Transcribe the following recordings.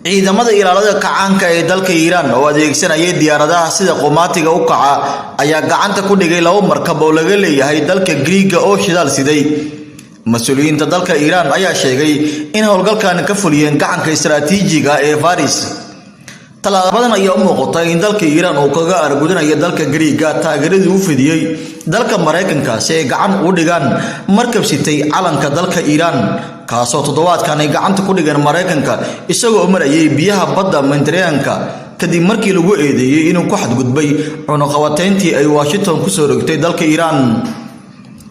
ciidamada ilaalada kacaanka ee dalka Iran oo adeegsanaya diyaaradaha sida qomaatiga u kaca ayaa gacanta ku dhigay laba markab oo laga leeyahay dalka Greega oo shidaal siday. Mas'uuliyiinta dalka Iran ayaa sheegay in howlgalkan ka fuliyeen gacanka istiraatiijiga ee Faris. Talaabadan ayaa u muuqata in dalka Iran uu kaga argudanayo dalka Greega taageeradii uu fidiyay dalka Mareykanka si ay gacan u dhigaan markab sitay calanka dalka Iran kaasoo toddobaadkan ay gacanta ku dhigeen Mareykanka isagoo marayay biyaha badda Mediterranean-ka kadib markii lagu eedeeyay inuu ku xadgudbay cunaqabateyntii ay Washington ku soo rogtay dalka Iran.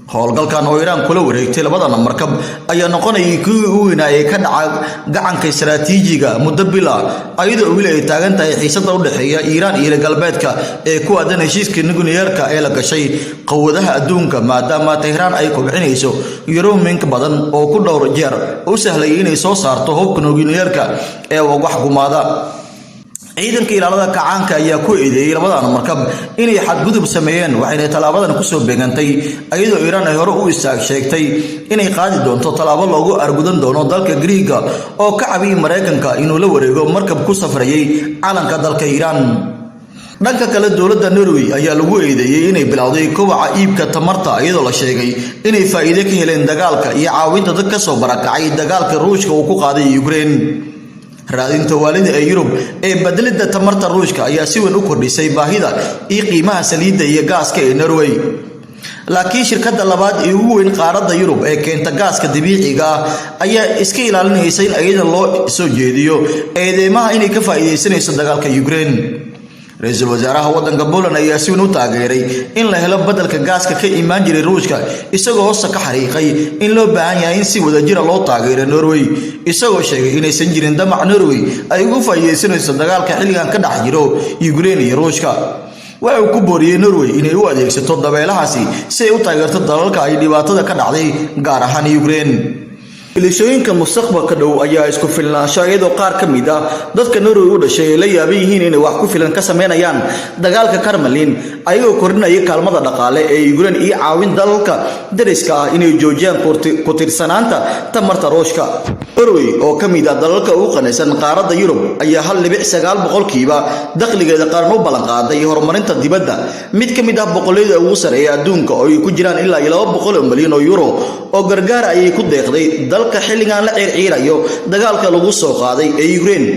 howlgalkan oo Iran kula wareegtay labadan markab ayaa noqonayay kii ugu weynaa ee ka dhaca gacanka istiraatiijiga muddo bil ah ayadoo wili ay taagan tahay xiisada u dhaxeeya Iran iyo galbeedka ee ku aadan heshiiska nukliyeerka ee la gashay qowadaha adduunka maadaama Tehran ay kobcinayso Yuruumink badan oo ku dhowr jeer u sahlay inay soo saarto hubka nukliyeerka ee wax gumaada. ciidanka ilaalada kacaanka ayaa ku eedeeyay labadan markab inay xadgudub sameeyeen waxayna talaabadan ku soo beegantay ayadoo Iran ay hore u sheegtay inay qaadi doonto talaabo loogu argudan doono dalka Greega oo ka caawiyay Mareykanka inuu la wareego markab ku safrayay calanka dalka Iran. dhanka kale dawladda Norway ayaa lagu eedeeyay inay bilowday kobaca iibka tamarta iyadoo la sheegay inay faa'iido ka heleen dagaalka iyo caawinta dad ka soo barakacay dagaalka Ruushka uu ku qaaday Ukraine. raadinta waalida ee Yurub ee bedelida tamarta Ruushka ayaa si weyn u kordhisay baahida iyo qiimaha saliidda iyo gaaska ee Norway. laakiin shirkadda labaad ee ugu weyn qaaradda Yurub ee keenta gaaska dabiiciga ah ayaa iska ilaalinaysa in ayada loo soo jeediyo eedeymaha inay ka faa'iideysanayso dagaalka Ukraine. Ra'iisul Wasaaraha waddanka Poland ayaa si weyn u taageeray in la helo bedelka gaaska ka imaan jiray Ruushka isagoo hoos ka xariiqay in loo baahan yahay in si wadajir loo taageero Norway isagoo sheegay inaysan jirin damac Norway ay ugu faa'iideysanayso dagaalka xilligan ka dhex jiro Ukraine iyo Ruushka. waxa uu ku booriyay Norway inay u adeegsato dabeelahaasi si ay u taageerto dalalka ay dhibaatada ka dhacday gaar ahaan Ukraine. Ilishooyinka mustaqbalka dhow ayaa isku filnaansho iyadoo qaar ka mid ah dadka Norway u dhashay la yaabay yihiin inay wax ku filan ka sameeyaan dagaalka Kremlin ayagoo kordhinaya kaalmada dhaqaale ee Ukraine iyo caawin dalalka dariska ah inay joojiyaan ku tiirsanaanta tamarta Ruushka. Norway oo ka mid ah dalalka ugu qanisan qaaradda Yurub ayaa 1.9% dakhligeeda qaran u ballan qaaday horumarinta dibadda mid ka mid ah boqollada ugu sareeya adduunka oo ay ku jiraan ilaa 200 milyan oo euro oo gargaar ay ku deeqday dalka xilligan la ciirciirayo dagaalka lagu soo qaaday ee Ukraine.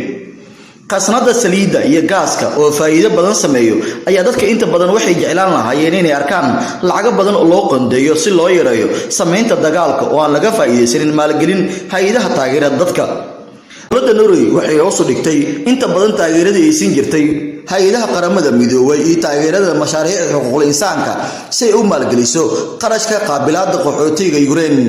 qasnada saliidda iyo gaaska oo faa'iido badan sameeyo ayaa dadka inta badan waxay jeclaan lahaayeen inay arkaan lacag badan oo loo qondeeyo si loo yareeyo sameynta dagaalka oo aan laga faa'iideysan maalgelin hay'adaha taageerada dadka. dawladda Norway waxay hoos u dhigtay inta badan taageeradii ay siin jirtay hay'adaha qaramada midoobay iyo taageerada mashaariicda xuquuqul insaanka si ay u maalgeliso qarashka qaabilaadda qaxootiga Ukraine.